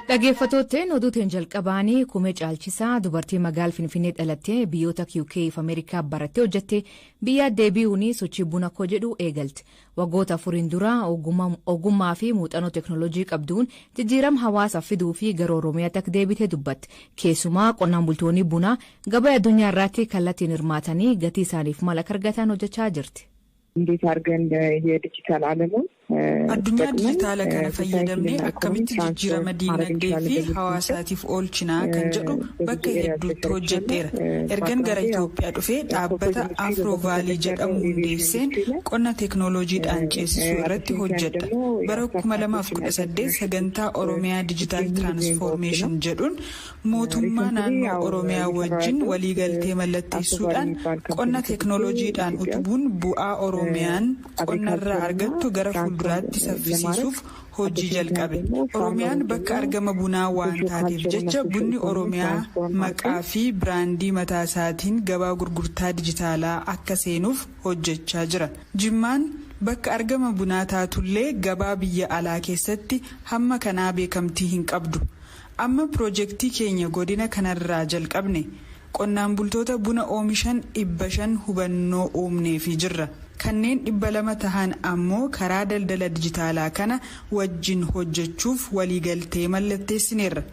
Dhaggeeffattootni oduutiin jalqabaanii kumee caalchisaa dubartii magaala Finfinnee dhalattee biyyoota UK fi Ameerikaa barattee hojjette biyya deebi'uun sochii buna koo jedhu eegalte. Waggoota 4 dura ogummaa fi muuxannoo teeknooloojii qabduun jijjiirama hawaasaaf fiduu fi gara Oromiyaatti akka deebite dubbatte. Keessumaa qonnaan bultoonni bunaa gabaa addunyaa irratti kallattiin hirmaatanii gatii isaaniif mala argatan hojjechaa jirti. እንዴት አድርገን የዲጂታል ዓለሙን addunyaa dijitaala kana fayyadamnee akkamitti jijjiirama diinagdee fi hawaasaatiif oolchinaa kan jedhu bakka hedduutti hojjedheera. Ergan gara Itoophiyaa dhufee dhaabbata Afroovaalii jedhamu hundeesseen qonna teeknooloojiidhaan ceesisuu irratti hojjedha. Bara 2018 sagantaa Oromiyaa Digital Transformation jedhuun mootummaa naannoo Oromiyaa wajjin waliigaltee mallatteessuudhaan qonna teeknooloojiidhaan utubuun bu'aa Oromiyaan qonnarraa argattu gara fuulduraatti saffisiisuuf hojii jalqabe. Oromiyaan bakka argama bunaa waan taateef jecha bunni Oromiyaa maqaa fi biraandii mataa isaatiin gabaa gurgurtaa dijitaalaa akka seenuuf hojjechaa jira. Jimmaan bakka argama bunaa taatullee gabaa biyya alaa keessatti hamma kanaa beekamtii hin qabdu. Amma piroojeektii keenya godina kanarraa jalqabne qonnaan bultoota buna oomishan 500 hubannoo uumneefii jirra. Kanneen 200 tahan ammoo karaa daldala dijitaalaa kana wajjin hojjechuuf waliigaltee mallatteessineerra.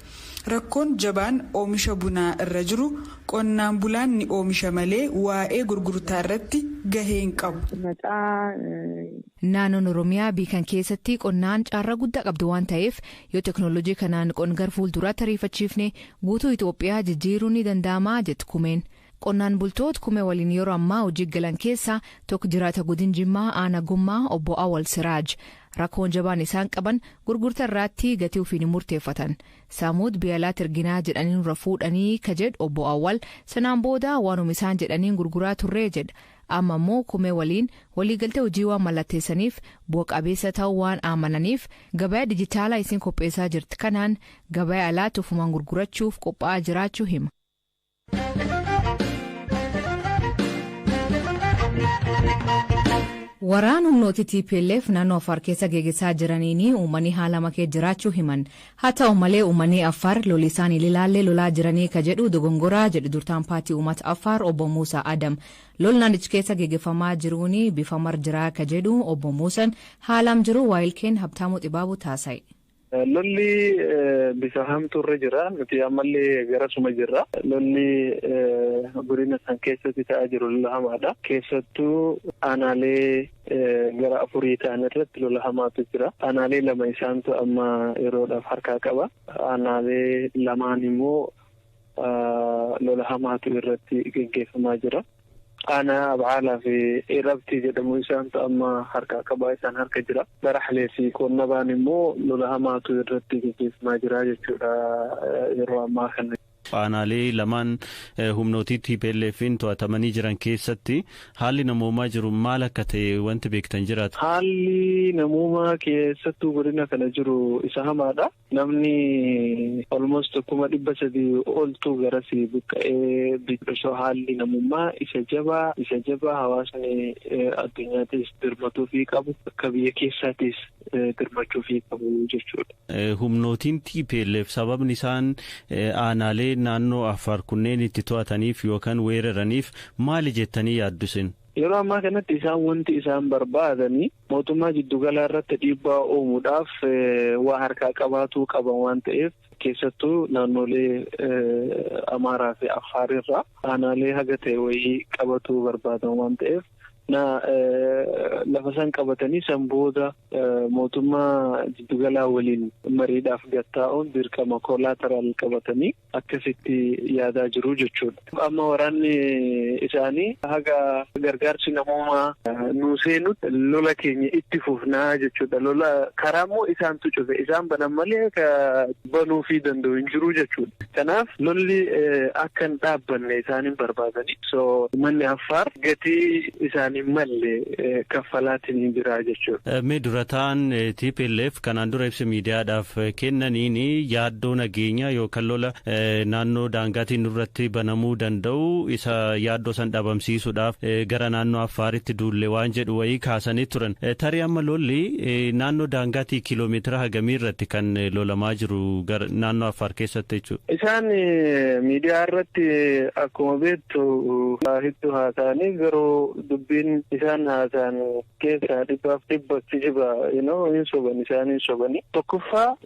Rakkoon jabaan oomisha bunaa irra jiru qonnaan bulaan ni oomisha malee waa'ee gurgurtaa irratti gahee hin qabu. Naannoon Oromiyaa biikan keessatti qonnaan carraa guddaa qabdu waan ta'eef yoo teeknooloojii kanaan qonna fuulduraatti ariifachiifne guutuu Itoophiyaa jijjiiruun ni danda'ama jettu kumeen. Qonnaan bultoota kumee waliin yeroo ammaa hojii galan keessaa tokko jiraata godina Jimmaa Aanaa Gummaa obbo Awwal Siraaj. Rakkoon jabaan isaan qaban gurgurtaa irratti gatii ofiin murteeffatan. Saamuud Biyaalaat Erginaa jedhanii nurra fuudhanii ka jedhu obbo Awwal sanaan booda waanuma isaan jedhaniin gurguraa turree jedha. Amma immoo kumee waliin waliigaltee hojii waan mallatteessaniif bu'a qabeessa ta'uu waan amananiif gabaa dijitaalaa isin qopheessaa jirti. Kanaan gabaa alaatti ofumaan gurgurachuuf qophaa'aa jiraachuu hima. Waraan humnooti TPLF naannoo Affaar keessa geggeessaa jiraniin uummanni haala makee jiraachuu himan. Haa ta'u malee uummanni Affaar lolli isaanii ilaallee lolaa jiranii ka jedhu dogongoraa jedhu durtaan paartii uummata Affaar obbo Muusaa Adam. Lol naannichi keessa geggeeffamaa jiruun bifa marjiraa ka jedhu obbo Muusaan haalam jiru waayilkeen Habtaamuu Xibaabuu taasise. Lolli bifa hamtuurra jira nuti ammallee garasuma jirra. Lolli godina san keessatti ta'aa jiru lola hamaadha. Keessattuu aanaalee gara 4 ta'an irratti lola hamaatu jira. Aanaalee 2 isaantu amma yeroodhaaf harkaa qaba. Aanaalee 2 immoo lola hamaatu irratti geggeeffamaa jira. Aanaa Abaalaa fi Irabtii jedhamu isaantu amma harkaa qabaa isaan harka jira. Baraxlee fi Qonnabaan immoo lola hamaatu irratti geggeeffamaa jira jechuudha yeroo ammaa kana. Aanaalee lamaan humnootii TPLF'n to'atamanii jiran keessatti haalli namoomaa jiru maal akka ta'e wanti beektan jiraatu? Haalli namoomaa keessattuu godina kana jiru isa hamaadha. Namni almost 300 oltu garasi buqqa'ee biqilsoo haalli namummaa isa jabaa hawaasni addunyaattis dirmatuu fi qabu akka biyya keessaattis dirmachuu fi qabu jechuudha. Humnootiin TPLF sababni isaan aanaalee naannoo Affaar kunneen itti to'ataniif yookaan weeraraniif maali jettanii yaaddu isin? Yeroo ammaa kanatti isaan wanti isaan barbaadanii mootummaa jiddugala irratti dhiibbaa uumuudhaaf waa harkaa qabaatuu qaban waan ta'eef keessattuu naannolee Amaaraa fi Affaar irraa aanaalee haga ta'e wayii qabatuu barbaadan waan ta'eef lafa san qabatanii san booda mootummaa jiddugalaa waliin mariidhaaf gattaa'uun dirqama koolaateraal qabatanii akkasitti yaadaa jiru jechuudha. Amma waraanni isaanii haga gargaarsi namoomaa nuu seenutti lola keenya itti fufnaa jechuudha. Lola karaammoo isaantu cufe isaan banan malee banuu fi danda'u hin jiru jechuudha. Kanaaf lolli akka hin dhaabbanne isaaniin barbaadanii. So manni Affaar gatii isaanii seeraan hin malle kaffalaatiin hin jira jechuudha. Mee durataan TPLF kanaan dura ibsa miidiyaadhaaf kennaniin yaaddoo nageenyaa yookaan lola naannoo daangaatiin nurratti banamuu danda'u isa yaaddoo san dhabamsiisuudhaaf gara naannoo Affaaritti duulle waan jedhu wayii kaasanii turan. Tarii amma lolli naannoo daangaatii kiiloomeetira hagamii irratti kan lolamaa jiru naannoo Affaar keessatti jechuudha. Isaan miidiyaa irratti akkuma beektu hedduu haasa'anii garuu dubbiin isaan haasa'an keessaa dhibbatti jiba hin soban isaan hin sobanii. Tokkoffaa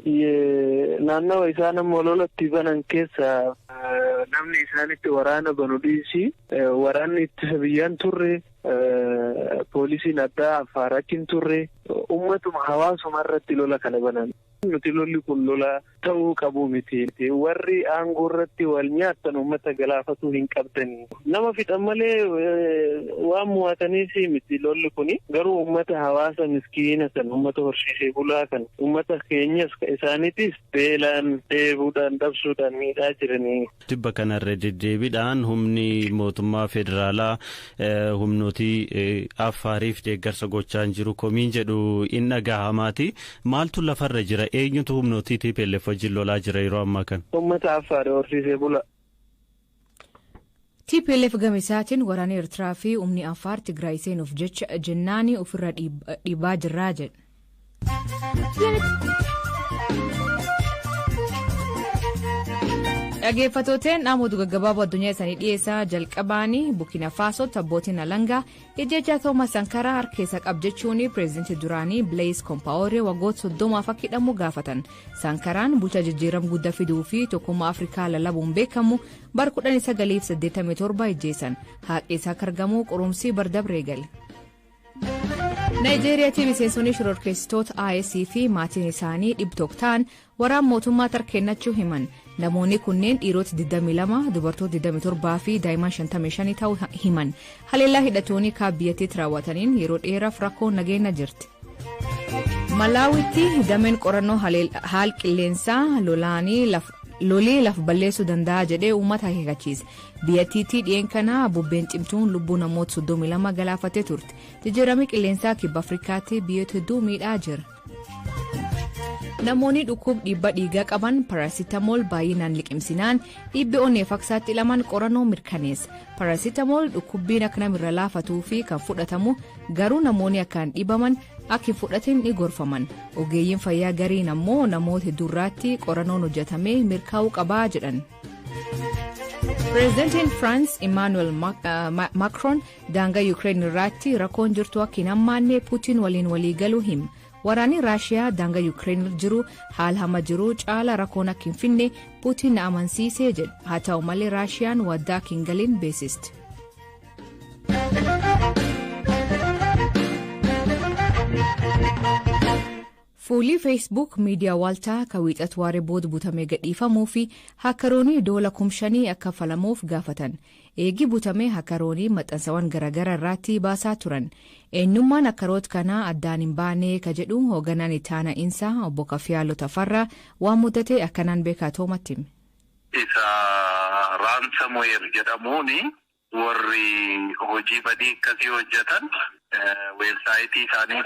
naannawa isaan amma lolatti banan keessaa namni isaanitti waraana banu dhiisii waraanni ittisa biyyaan turre poolisiin addaa Affaaratiin turre ummatuma hawaasuma irratti lola kana banan. Nuti lolli kun lola ta'uu qabu miti. Warri aangoo irratti wal nyaatan uummata galaafatuu hin qabdanii. Nama fixan malee waan mo'ataniis miti lolli kuni. Garuu uummata hawaasa miskiina kan uummata horsiisee bulaa kan uummata keenyas isaaniitis beelaan dheebuudhaan dhabsuudhaan miidhaa jiranii. Tibba kanarra deddeebiidhaan humni mootummaa federaalaa humnootii Affaariif deeggarsa gochaa jiru komiin jedhu inni dhagahamaati. Maaltu lafarra jira? Eenyutu humnootii TPLF wajjin lolaa jira yeroo ammaa kana? Uummata Affaar horsiisee bula. TPLF gamisaatiin waraana Eertiraa fi humni Affaar Tigraay seenuuf jecha jennaanii ofirra dhiibaa jirraa jedha. Dhaggeeffatooteen dhaamoota gaggabaaboo addunyaa isaanii dhiyeessaa jalqabaanii Burkina Faso abbootiin alangaa ejjechaa Toomas Sankaraa harkeessa qabjechuun pireezidantii duraanii Blaise Compaoré waggoota 30 akka hidhamu gaafatan. Sankaraan bulchaa jijjiirama guddaa fiduu fi tokkummaa Afrikaa lallabuun beekamu bara 1987 ejjeessan. Haaqi isaa argamu qorumsii bardabree gale. Naayijeeriyaatti miseensonni shororkeessitoota IS fi maatiin isaanii 100 ta'an waraana mootummaa tarkeennachuu himan. Namoonni kunneen dhiirota 22, dubartoota 27 fi daa'imman 55 ta'uu himan. Haleellaa hidhattoonni biyyattiitti raawwataniin yeroo dheeraaf rakkoo nageenya jirti. Malaawitti dameen qorannoo haal qilleensaa lolii lafa balleessuu danda'a jedhee uummata akeekachiise. Biyyattiitti dhiyeen kana bubbeen cimtuun lubbuu namoota 32 galaafatee turte. Jijjiiramni qilleensaa kibba Afrikaatti biyyoota hedduu miidhaa jira. Namoonni dhukkuba dhibba dhiigaa qaban parasitamool baay'inaan liqimsinaan dhibbi onnee faksaatti lamaan qorannoo mirkaneessa. Parasitamool dhukkubbiin akka namirra laafatuu fi kan fudhatamu garuu namoonni akkaan dhibaman akka hin fudhatin ni gorfaman. Ogeeyyiin fayyaa gariin ammoo namoota hedduurraatti qorannoon hojjetamee mirkaa'uu qabaa jedhan. Pireezidantiin Firaans Emmanuel Macron daangaa Yuukireen irratti rakkoon jirtu akka hin hammaanne Puutiin waliin waliigaluu hima. Waraanni Raashiyaa daangaa Yuukireen jiru haala hama jiru caala rakkoon akka hin finne Puutiin na amansiisee jedha. Haa ta'u malee Raashiyaan waddaa akka hin galin beeksisti. Fuulli Facebook miidiyaa waaltaa kan wiixatu waaree booda butamee gadhiifamuu fi hakaroonii $5,000 akka falamuuf gaafatan. Eegi butamee hakaroonii maxxansawwan garaagaraa irratti baasaa turan. Eenyummaan hakaroota kanaa addaan hin baane ka jedhu hooganaan itaana insaa obbo Kafiyaaloo Tafarraa waan mudate akkanaan beekaa toomatti. Isa raansamuweer jedhamuuni warri hojii badii akkasii hojjetan. Weebsaayitii isaanii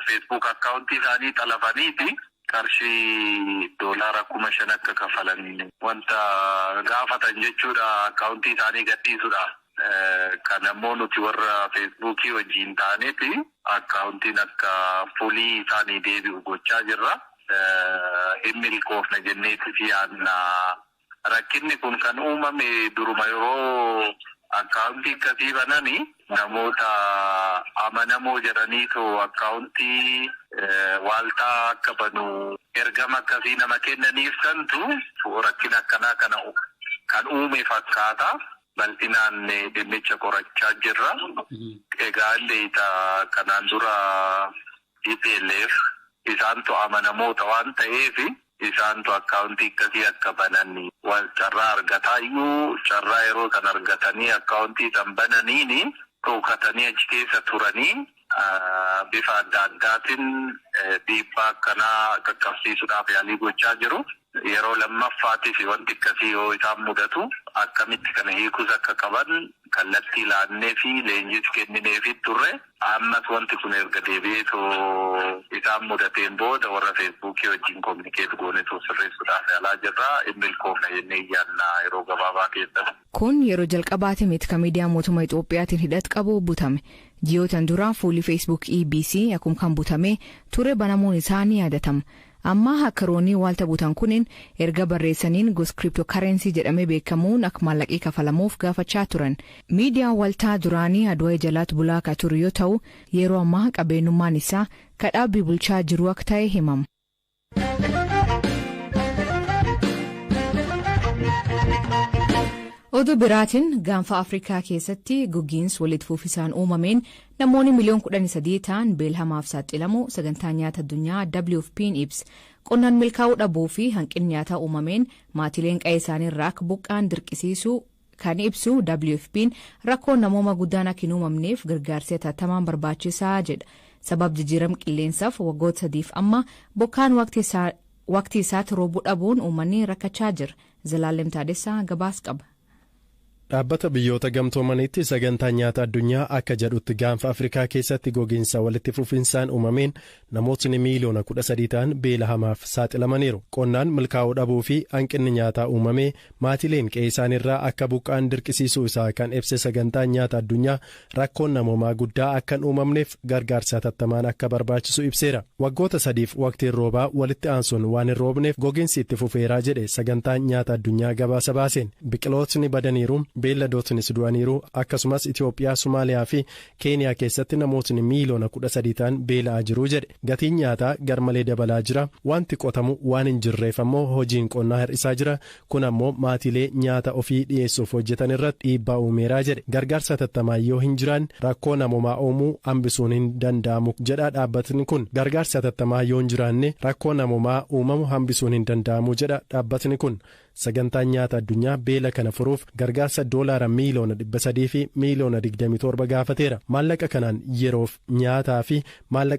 Facebook akkaawuntii isaanii xalafaniiti qarshii $5,000 akka kafalan wanta gaafatan jechuudha akkaawuntii isaanii gadhiisuudha. Kan ammoo nuti warra Facebookii wajjin taaneeti akkaawuntiin akka fulii isaanii deebi'u gochaa jirra. Hin milkoofne jenneeti fi rakkinni kun kan uumame duruma yeroo akkaawuntii akkasii bananii namoota amanamoo jedhaniitoo akkaawuntii waaltaa akka banu ergama akkasii nama kennaniif santu rakkina akkanaa kana kan uume fakkaata. Bal'inaan dhimmicha qorachaa jirra. Egaa illee kanaan dura TPLF isaantu amanamoota waan ta'eef isaantu akkaawuntii akkasii akka bananii wal carraa argataa iyyuu carraa yeroo kan argatanii akkaawuntii san bananiini dhokatanii achi keessa turanii bifa adda addaatiin dhiibbaa akkanaa qaqqabsiisuudhaaf yaalii gochaa jiru. Yeroo lammaffaatiif wanti akkasii yoo isaan mudatu akkamitti kana hiikuus akka qaban kallattii laannee fi leenjis kennineefi turre. Ammas wanti kun erga deebi'eetoo isaan mudateen booda warra feesbuukii wajjin kominikeet gooneetoo sirreessuudhaaf yaalaa jirra. Milkoofna jennee iyyaannaa yeroo gabaabaa keessatti. Kun yeroo jalqabaati miti kan miidiyaa mootummaa Itoophiyaatiin hidhat qabu butame. Ji'ootan dura fuulli feesbuuk EBC akkuma kan butame ture banamuun isaa ni yaadatama. Amma hakkaroonni waalta butan kunin erga barreessaniin gosa kiriptookareensii jedhamee beekamuun akka maallaqii kafalamuuf gaafachaa turan. Miidiyaan waaltaa duraanii Adwaayee jalaatti bulaa akka ture yoo ta'u yeroo ammaa qabeenyummaan isaa kadhaabbii bulchaa jiru akka ta'e himama. Oduu biraatiin gaanfa Afrikaa keessatti gogiinsi walitti fufisaan uumameen namoonni miliyoona 13 ta'an beelhamaaf saaxilamu sagantaa nyaata addunyaa WFP'n ibsa. Qonnaan milkaa'uu dhabuu fi hanqinni nyaataa uumameen maatileen qe'ee isaaniirraa akka buqqaan dirqisiisuu kan ibsu WFP'n rakkoon namooma guddaan akka hin uumamneef gargaarsa hatattamaan barbaachisaa jedha. Sabab jijjiirama qilleensaaf waggoota 3 amma bokkaan waqtii isaatti roobuu dhabuun uummanni rakkachaa jira. Zalaalem Taadessaa gabaas qaba. Dhaabbata biyyoota gamtoomaniitti sagantaa nyaata addunyaa akka jedhutti gaanfa Afrikaa keessatti gogiinsa walitti fufinsaan uumameen namootni miliyoona 13 ta'an beela hamaaf saaxilamaniiru. Qonnaan milkaa'uu dhabuu fi hanqinni nyaataa uumamee maatileen qe'ee isaaniirraa akka buqqaan dirqisiisuu isaa kan ibse sagantaa nyaata addunyaa rakkoon namoomaa guddaa akka hin uumamneef gargaarsa hatattamaan akka barbaachisu ibseera. Waggoota 3f waqtiin roobaa walitti aansuun waan hin roobneef gogiinsi itti fufeeraa jedhe sagantaan nyaata addunyaa gabaasa baaseen. Biqilootni badaniiru. Beelladootnis du'aniiru akkasumas Itoophiyaa, Somaaliyaa fi Keeniyaa keessatti namootni miliyoona 13 ta'an beela'aa jiru jedhe. Gatiin nyaataa garmalee dabalaa jira. Wanti qotamu waan hin jirreef ammoo hojiin qonnaa hir'isaa jira. Kun ammoo maatilee nyaata ofii dhiyeessuuf hojjetan irratti dhiibbaa uumeeraa jedhe. Gargaarsa hatattamaa yoo hin jiraan rakkoo namoomaa uumuu hambisuun hin danda'amu jedha dhaabbatni kun. Gargaarsa hatattamaa yoo hin jiraanne rakkoo namoomaa uumamu hambisuun hin danda'amu jedha dhaabbatni kun. Sagantaan nyaata addunyaa beela kana furuuf gargaarsa doolaara miliyoona 300 fi miliyoona 27 gaafateera. Maallaqa kanaan yeroof nyaataa fi maallaqa